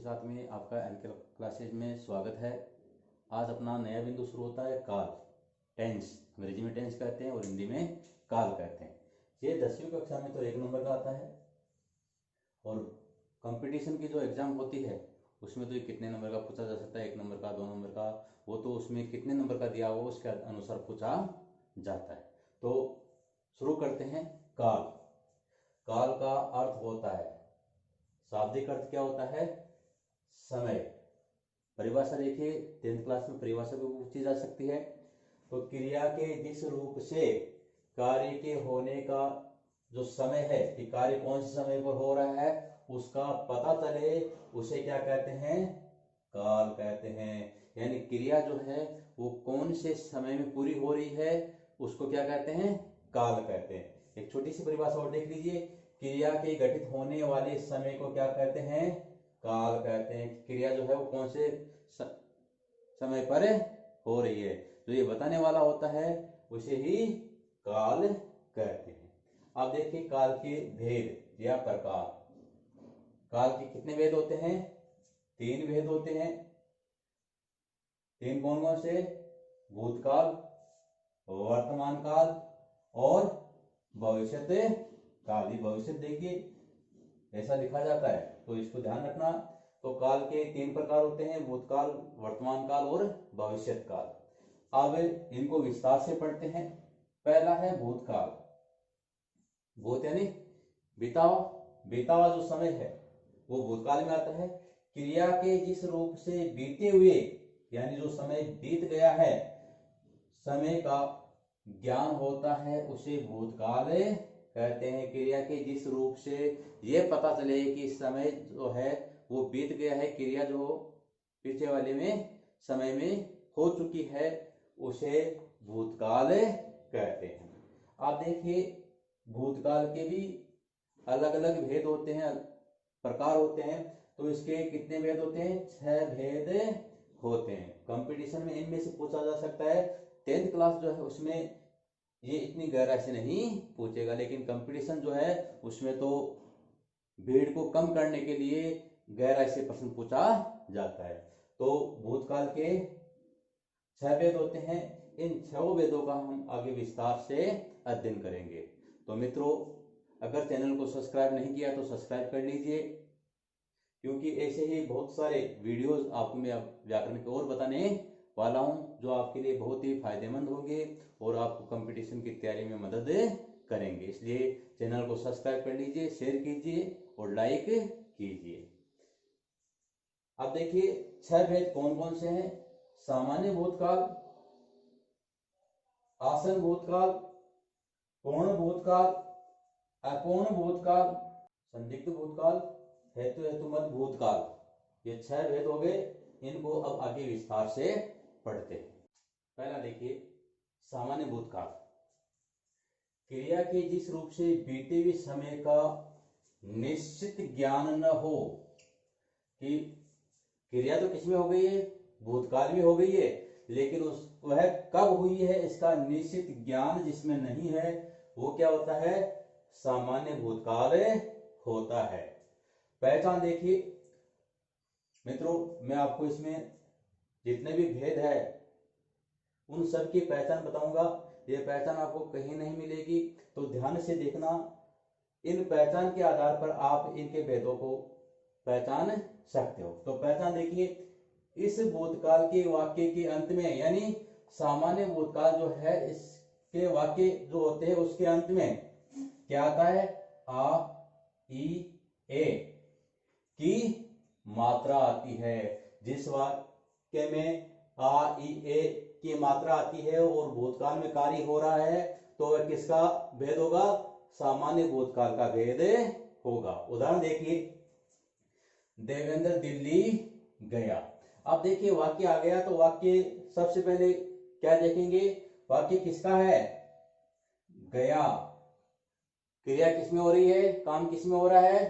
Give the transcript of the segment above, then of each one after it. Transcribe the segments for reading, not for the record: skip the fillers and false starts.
के साथ में आपका एनके क्लासेज में स्वागत है। आज अपना नया बिंदु शुरू होता है काल। टेंस अंग्रेजी में टेंस कहते हैं और हिंदी में काल कहते हैं। ये 10वीं कक्षा में तो 1 नंबर का आता है और कंपटीशन की जो एग्जाम होती है उसमें तो ये कितने नंबर का पूछा जा सकता है, 1 नंबर का, 2 नंबर का, वो तो उसमें कितने नंबर का दिया हुआ उसके अनुसार पूछा जाता है। तो शुरू करते हैं। काल। काल का अर्थ होता है, शाब्दिक अर्थ क्या होता है? समय। परिभाषा देखिए, 10th क्लास में परिभाषा भी पूछी जा सकती है। तो क्रिया के जिस रूप से कार्य के होने का जो समय है कि कार्य कौन से समय पर हो रहा है उसका पता चले, उसे क्या कहते हैं? काल कहते हैं। यानी क्रिया जो है वो कौन से समय में पूरी हो रही है उसको क्या कहते हैं? काल कहते हैं। एक छोटी सी परिभाषा और देख लीजिए। क्रिया के घटित होने वाले समय को क्या कहते हैं? काल कहते हैं। क्रिया जो है वो कौन से समय पर हो रही है, जो ये बताने वाला होता है उसे ही काल कहते हैं। अब देखिए काल के भेद या प्रकार। काल के कितने भेद होते हैं? 3 भेद होते हैं। 3 कौन कौन से? भूतकाल, वर्तमान काल और भविष्यत काल। ही भविष्य देखिए ऐसा लिखा जाता है तो इसको ध्यान रखना। तो काल के 3 प्रकार होते हैं, भूतकाल, वर्तमान काल और भविष्यत काल। अब इनको विस्तार से पढ़ते हैं। पहला है भूतकाल। भूत यानी बीता हुआ, बीता हुआ जो समय है वो भूतकाल में आता है। क्रिया के जिस रूप से बीते हुए यानी जो समय बीत गया है, समय का ज्ञान होता है उसे भूतकाल कहते हैं। क्रिया के जिस रूप से ये पता चले कि समय जो है वो बीत गया है, क्रिया जो पीछे वाले में समय में हो चुकी है उसे भूतकाल कहते हैं। आप देखिए भूतकाल के भी अलग अलग भेद होते हैं, प्रकार होते हैं। तो इसके कितने भेद होते हैं? 6 भेद होते हैं। कंपटीशन में इनमें से पूछा जा सकता है। 10th क्लास जो है उसमें ये इतनी गहराई से नहीं पूछेगा, लेकिन कंपटीशन जो है उसमें तो भीड़ को कम करने के लिए गहराई से प्रश्न पूछा जाता है। तो भूतकाल के 6 भेद होते हैं। इन 6 भेदों का हम आगे विस्तार से अध्ययन करेंगे। तो मित्रों, अगर चैनल को सब्सक्राइब नहीं किया तो सब्सक्राइब कर लीजिए, क्योंकि ऐसे ही बहुत सारे वीडियोस आपको मैं व्याकरण के और बताने वाला हूं जो आपके लिए बहुत ही फायदेमंद होंगे और आपको कंपटीशन की तैयारी में मदद करेंगे। इसलिए चैनल को सब्सक्राइब कर लीजिए, शेयर कीजिए और लाइक कीजिए। अब देखिए 6 भेद कौन कौन से हैं? सामान्य भूतकाल, आसन भूतकाल, पूर्ण भूतकाल, अपूर्ण भूतकाल, संदिग्ध भूतकाल, हेतु हेतुमत भूतकाल। ये 6 भेद हो गए। इनको अब आगे विस्तार से पढ़ते हैं। पहला देखिए सामान्य भूतकाल। क्रिया के जिस रूप से बीते हुए समय का निश्चित ज्ञान न हो कि क्रिया तो किसमें हो गई है? भूतकाल में हो गई है, लेकिन वह कब हुई है इसका निश्चित ज्ञान जिसमें नहीं है वो क्या होता है? सामान्य भूतकाल होता है। पहचान देखिए मित्रों, मैं आपको इसमें जितने भी भेद है उन सब की पहचान बताऊंगा। ये पहचान आपको कहीं नहीं मिलेगी, तो ध्यान से देखना। इन पहचान के आधार पर आप इनके भेदों को पहचान सकते हो। तो पहचान देखिए, इस भूतकाल के वाक्य के अंत में यानी सामान्य भूतकाल जो है इसके वाक्य जो होते हैं उसके अंत में क्या आता है? आ, ई, ए की मात्रा आती है। जिस वाक्य में आ, ई, ए की मात्रा आती है और भूतकाल में कार्य हो रहा है तो वह किसका भेद होगा? सामान्य भूतकाल का भेद होगा। उदाहरण देखिए, देवेंद्र दिल्ली गया। अब देखिए वाक्य आ गया तो वाक्य सबसे पहले क्या देखेंगे? वाक्य किसका है? गया। क्रिया किसमें हो रही है? काम किसमें हो रहा है?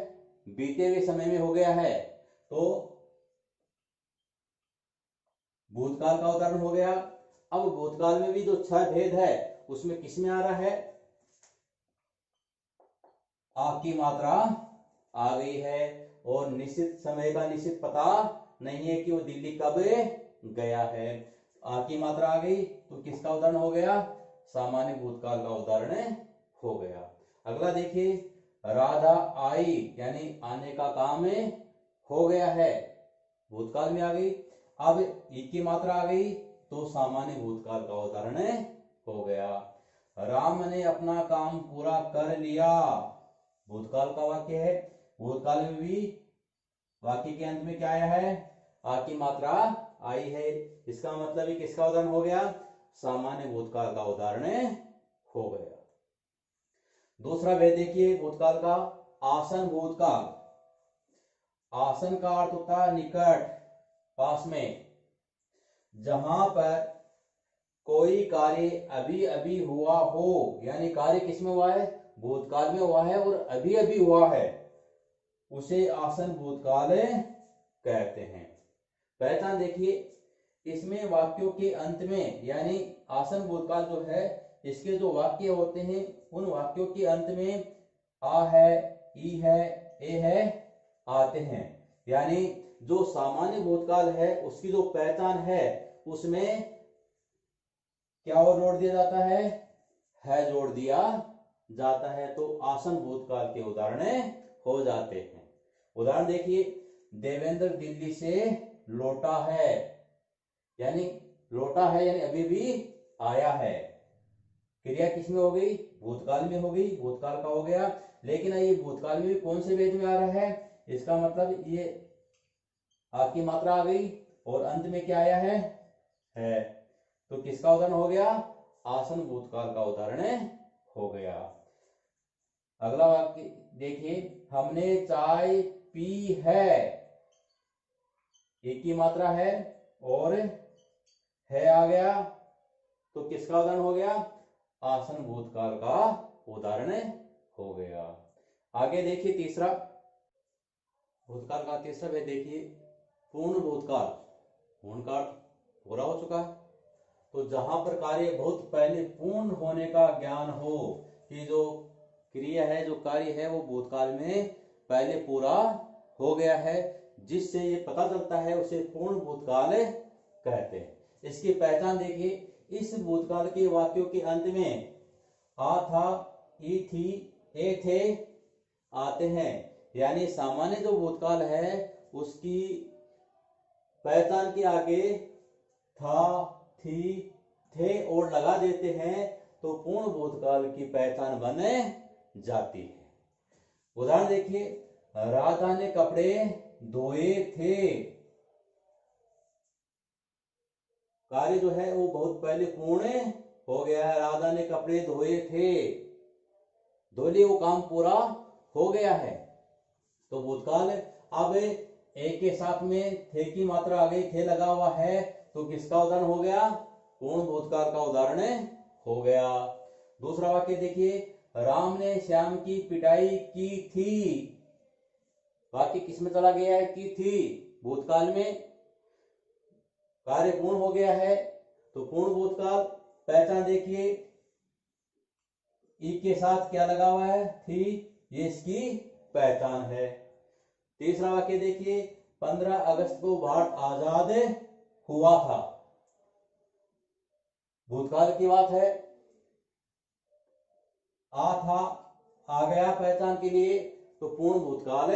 बीते हुए समय में हो गया है। तो भूतकाल का उदाहरण हो गया। अब भूतकाल में भी जो 6 भेद है उसमें किसमें आ रहा है? आ की मात्रा आ गई है। और निश्चित समय का निश्चित पता नहीं है कि वो दिल्ली कब गया है। आ की मात्रा आ गई तो किसका उदाहरण हो गया, सामान्य भूतकाल का उदाहरण हो गया। अगला देखिए, राधा आई यानी आने का काम हो गया है, भूतकाल में आ गई। अब ई की मात्रा आ गई तो सामान्य भूतकाल का उदाहरण हो गया। राम ने अपना काम पूरा कर लिया, भूतकाल का वाक्य है। भूतकाल में भी वाक्य के अंत में क्या आया है, आ की मात्रा आई है। इसका मतलब ही किसका उदाहरण हो गया, सामान्य भूतकाल का उदाहरण हो गया। दूसरा भेद देखिए भूतकाल का, आसन भूतकाल। आसन का अर्थ होता है निकट, पास में। जहां पर कोई कार्य अभी अभी हुआ हो, यानी कार्य किसमें हुआ है, भूतकाल में हुआ है और अभी अभी हुआ है, उसे आसन भूतकाल कहते हैं। पहचान देखिए, इसमें वाक्यों के अंत में, यानी आसन भूतकाल जो है, इसके जो वाक्य होते हैं उन वाक्यों के अंत में आ है, ई है, ए है आते हैं। यानी जो सामान्य भूतकाल है उसकी जो पहचान है उसमें क्या और जोड़ दिया जाता है जोड़ दिया जाता है, तो आसन भूतकाल के उदाहरण हो जाते हैं। उदाहरण देखिए, देवेंद्र दिल्ली से लौटा है, यानी लौटा है यानी अभी भी आया है। क्रिया किसमें हो गई, भूतकाल में हो गई, भूतकाल का हो गया। लेकिन ये भूतकाल में भी कौन से वेद में आ रहा है, इसका मतलब ये आ की मात्रा आ गई और अंत में क्या आया है तो किसका उदाहरण हो गया, आसन भूतकाल का उदाहरण हो गया। अगला वाक्य देखिए, हमने चाय पी है, एक ही मात्रा है और है आ गया तो किसका उदाहरण हो गया, आसन भूतकाल का उदाहरण हो गया। आगे देखिए तीसरा भूतकाल का तीसरा वेद देखिए, पूर्ण भूतकाल। पूर्ण का पूरा हो चुका है, तो जहां पर कार्य बहुत पहले पूर्ण होने का ज्ञान हो कि जो क्रिया है, जो कार्य है वो भूतकाल में पहले पूरा हो गया है, जिससे ये पता चलता है उसे पूर्ण भूतकाल कहते हैं। इसकी पहचान देखिए, इस भूतकाल के वाक्यों के अंत में आ था, ई थी, ए थे आते हैं। यानी सामान्य जो भूतकाल है उसकी पहचान के आगे था, थी, थे और लगा देते हैं तो पूर्ण भूतकाल की पहचान बन जाती है। उदाहरण देखिए, राधा ने कपड़े धोए थे, कार्य जो है वो बहुत पहले पूर्ण हो गया है। राधा ने कपड़े धोए थे, धोले वो काम पूरा हो गया है तो भूतकाल। अब एक के साथ में थे की मात्रा आ गई, थे लगा हुआ है तो किसका उदाहरण हो गया, पूर्ण भूतकाल का उदाहरण हो गया। दूसरा वाक्य देखिए, राम ने श्याम की पिटाई की थी, वाक्य किसमें चला गया है, की थी, भूतकाल में, कार्य पूर्ण हो गया है तो पूर्ण भूतकाल। पहचान देखिए, ई के साथ क्या लगा हुआ है, थी, ये इसकी पहचान है। तीसरा वाक्य देखिए, 15 अगस्त को भारत आजाद हुआ था, भूतकाल की बात है। आ था आ गया पहचान के लिए तो पूर्ण भूतकाल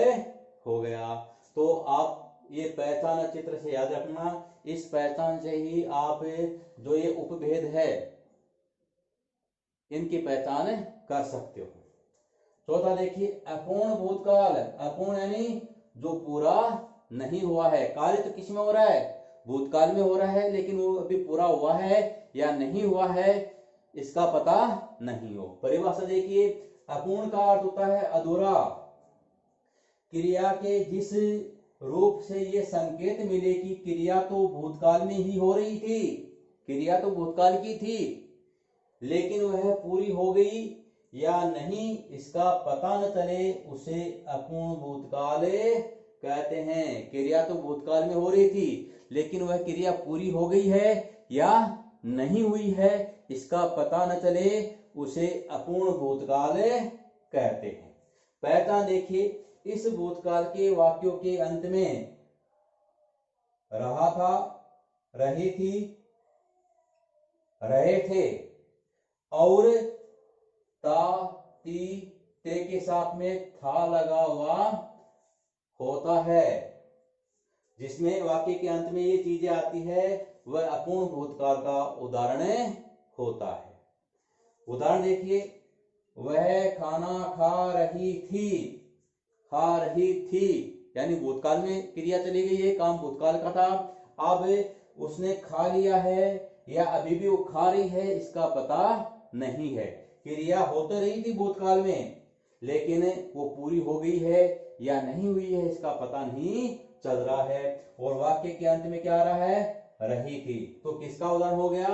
हो गया। तो आप ये पहचान चित्र से याद रखना, इस पहचान से ही आप जो ये उपभेद है इनकी पहचान कर सकते हो। चौथा देखिए, अपूर्ण भूतकाल। अपूर्ण यानी जो पूरा नहीं हुआ है, कार्य तो किसमें हो रहा है, भूतकाल में हो रहा है, लेकिन वो अभी पूरा हुआ है या नहीं हुआ है इसका पता नहीं हो। परिभाषा देखिए, अपूर्ण का अर्थ होता है अधूरा। क्रिया के जिस रूप से ये संकेत मिले कि क्रिया तो भूतकाल में ही हो रही थी, क्रिया तो भूतकाल की थी, लेकिन वह पूरी हो गई या नहीं इसका पता न चले, उसे अपूर्ण भूतकाल कहते हैं। क्रिया तो भूतकाल में हो रही थी लेकिन वह क्रिया पूरी हो गई है या नहीं हुई है इसका पता न चले, उसे अपूर्ण भूतकाल कहते हैं। पहचान देखिए, इस भूतकाल के वाक्यों के अंत में रहा था, रही थी, रहे थे और ता, ती, ते के साथ में था लगा हुआ होता है। जिसमें वाक्य के अंत में ये चीजें आती है वह अपूर्ण भूतकाल का उदाहरण होता है। उदाहरण देखिए, वह खाना खा रही थी, खा रही थी यानी भूतकाल में क्रिया चली गई है, काम भूतकाल का था। अब उसने खा लिया है या अभी भी वो खा रही है इसका पता नहीं है। क्रिया हो तो रही थी भूतकाल में, लेकिन वो पूरी हो गई है या नहीं हुई है इसका पता नहीं चल रहा है। और वाक्य के अंत में क्या आ रहा है, रही थी, तो किसका उदाहरण हो गया,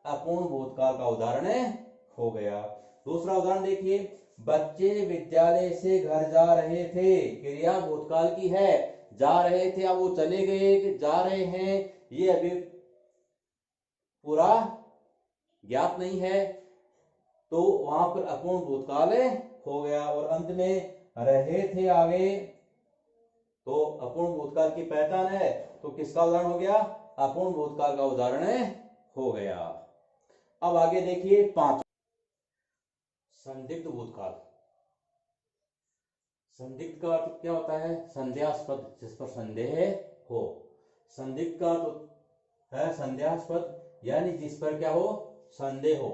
अपूर्ण भूतकाल का उदाहरण हो गया। दूसरा उदाहरण देखिए, बच्चे विद्यालय से घर जा रहे थे, क्रिया भूतकाल की है, जा रहे थे, अब वो चले गए, जा रहे हैं, ये अभी पूरा ज्ञात नहीं है, तो वहां पर अपूर्ण भूतकाल हो गया। और अंत में रहे थे आगे, तो अपूर्ण भूतकाल की पहचान है, तो किसका उदाहरण हो गया, अपूर्ण भूतकाल का उदाहरण हो गया। अब आगे देखिए 5, संदिग्ध भूतकाल। संदिग्ध का अर्थ क्या होता है, संदेहास्पद, जिस पर संदेह हो। संदिग्ध का अर्थ है संदेहास्पद यानी जिस पर क्या हो, संदेह हो।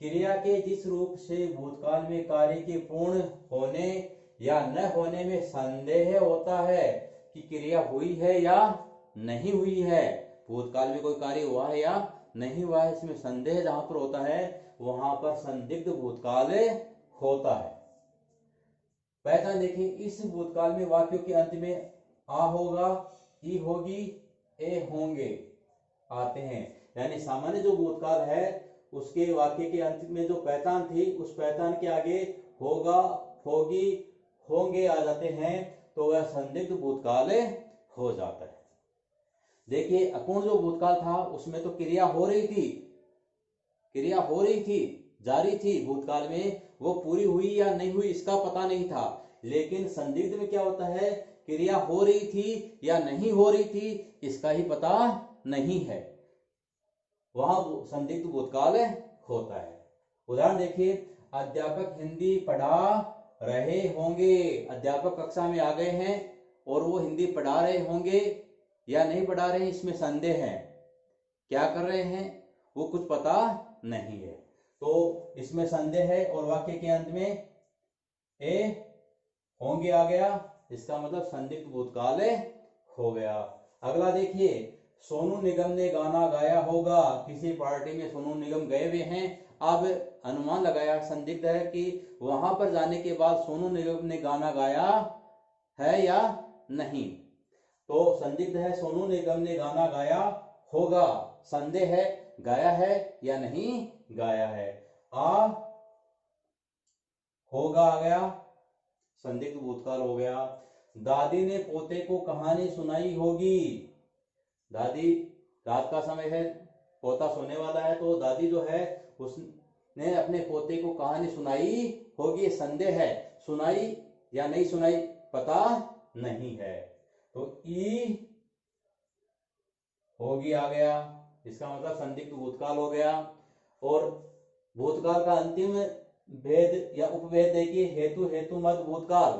क्रिया के जिस रूप से भूतकाल में कार्य के पूर्ण होने या न होने में संदेह होता है कि क्रिया हुई है या नहीं हुई है, भूतकाल में कोई कार्य हुआ है या नहीं हुआ है, इसमें संदेह जहां पर होता है वहां पर संदिग्ध भूतकाल होता है। पहचान देखिए, इस भूतकाल में वाक्यों के अंत में आ होगा, ई होगी, ए होंगे आते हैं। यानी सामान्य जो भूतकाल है उसके वाक्य के अंत में जो पहचान थी उस पहचान के आगे होगा, होगी, होंगे आ जाते हैं, तो वह संदिग्ध भूतकाल हो जाता है। देखिए अपूर्ण जो भूतकाल था उसमें तो क्रिया हो रही थी, क्रिया हो रही थी, जारी थी भूतकाल में, वो पूरी हुई या नहीं हुई इसका पता नहीं था। लेकिन संदिग्ध में क्या होता है, क्रिया हो रही थी या नहीं हो रही थी इसका ही पता नहीं है, वहां संदिग्ध भूतकाल होता है। उदाहरण देखिए, अध्यापक हिंदी पढ़ा रहे होंगे, अध्यापक कक्षा में आ गए हैं और वो हिंदी पढ़ा रहे होंगे या नहीं पढ़ा रहे हैं इसमें संदेह है, क्या कर रहे हैं वो कुछ पता नहीं है, तो इसमें संदेह है। और वाक्य के अंत में ए होंगे आ गया, इसका मतलब संदिग्ध भूतकाल हो गया। अगला देखिए, सोनू निगम ने गाना गाया होगा, किसी पार्टी में सोनू निगम गए हुए हैं, अब अनुमान लगाया, संदिग्ध है कि वहां पर जाने के बाद सोनू निगम ने गाना गाया है या नहीं, तो संदिग्ध है सोनू निगम ने गाना गाया होगा, संदेह है गाया है या नहीं गाया है। आ होगा आ गया, संदिग्ध भूतकाल हो गया। दादी ने पोते को कहानी सुनाई होगी, दादी रात का समय है, पोता सोने वाला है, तो दादी जो है उसने अपने पोते को कहानी सुनाई होगी, संदेह है, सुनाई या नहीं सुनाई पता नहीं है, तो ई होगी आ गया, इसका मतलब संदिग्ध भूतकाल हो गया। और भूतकाल का अंतिम भेद या उपभेद देखिए, हेतु हेतु मत भूतकाल।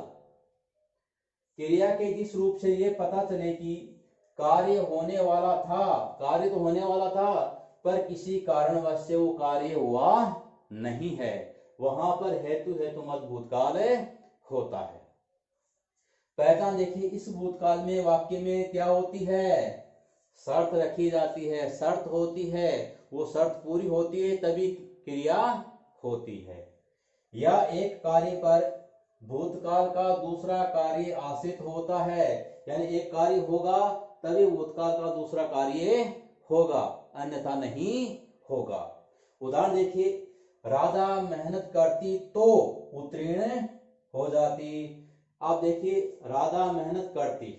क्रिया के जिस रूप से ये पता चले कि कार्य होने वाला था, कार्य तो होने वाला था पर किसी कारणवश से वो कार्य हुआ नहीं है, वहां पर हेतु हेतु मत भूतकाल होता है। पहचान देखिए, इस भूतकाल में वाक्य में क्या होती है, शर्त रखी जाती है, शर्त होती है, वो शर्त पूरी होती है तभी क्रिया होती है। या एक कार्य पर भूतकाल का दूसरा कार्य आश्रित होता है, यानी एक कार्य होगा तभी भूतकाल का दूसरा कार्य होगा, अन्यथा नहीं होगा। उदाहरण देखिए, राधा मेहनत करती तो उत्तीर्ण हो जाती। आप देखिए, राधा मेहनत करती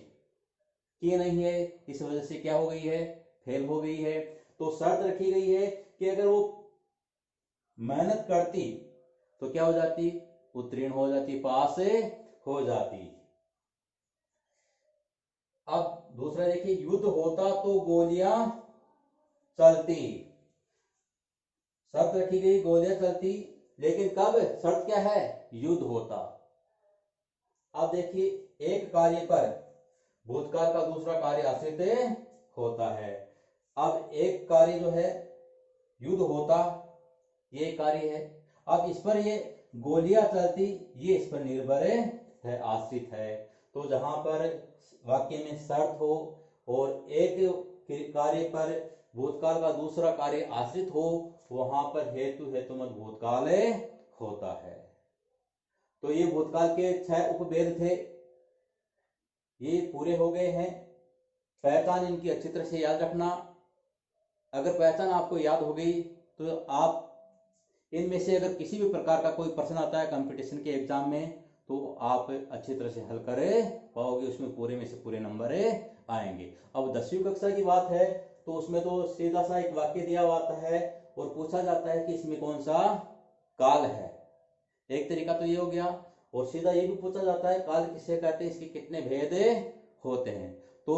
की नहीं है, इस वजह से क्या हो गई है, फेल हो गई है, तो शर्त रखी गई है कि अगर वो मेहनत करती तो क्या हो जाती, उत्तीर्ण हो जाती, पास हो जाती। अब दूसरा देखिए, युद्ध होता तो गोलियां चलती, शर्त रखी गई गोलियां चलती, लेकिन कब? शर्त क्या है? युद्ध होता। अब देखिए, एक कार्य पर भूतकाल का दूसरा कार्य आश्रित होता है। अब एक कार्य जो है युद्ध होता, ये कार्य है। अब इस पर ये गोलियां चलती, ये इस पर निर्भर है, आश्रित है। तो जहां पर वाक्य में शर्त हो और एक कार्य पर भूतकाल का दूसरा कार्य आश्रित हो, वहां पर हेतु हेतुमत भूतकाल होता है। तो ये भूतकाल के 6 उपभेद थे, ये पूरे हो गए हैं। पहचान इनकी अच्छी तरह से याद रखना। अगर पहचान आपको याद हो गई तो आप इनमें से अगर किसी भी प्रकार का कोई प्रश्न आता है कंपटीशन के एग्जाम में, तो आप अच्छी तरह से हल कर पाओगे, उसमें पूरे में से पूरे नंबर आएंगे। अब 10वीं कक्षा की बात है तो उसमें तो सीधा सा एक वाक्य दिया हुआ आता है और पूछा जाता है कि इसमें कौन सा काल है। एक तरीका तो ये हो गया, और सीधा ये भी पूछा जाता है काल किसे कहते हैं, इसके कितने भेद होते हैं। तो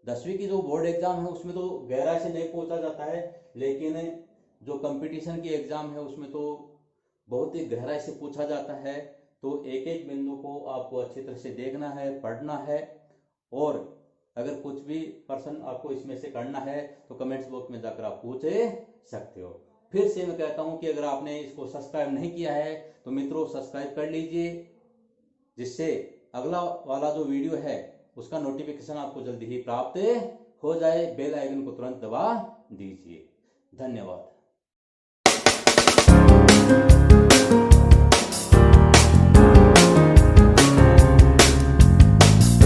10वीं की जो बोर्ड एग्जाम है उसमें तो गहराई से नहीं पूछा जाता है, लेकिन जो कंपटीशन की एग्जाम है उसमें तो बहुत ही गहराई से पूछा जाता है। तो एक एक बिंदु को आपको अच्छी तरह से देखना है, पढ़ना है, और अगर कुछ भी प्रश्न आपको इसमें से करना है तो कमेंट्स बॉक्स में जाकर आप पूछ सकते हो। फिर से मैं कहता हूं कि अगर आपने इसको सब्सक्राइब नहीं किया है तो मित्रों सब्सक्राइब कर लीजिए, जिससे अगला वाला जो वीडियो है उसका नोटिफिकेशन आपको जल्दी ही प्राप्त हो जाए। बेल आइकन को तुरंत दबा दीजिए। धन्यवाद।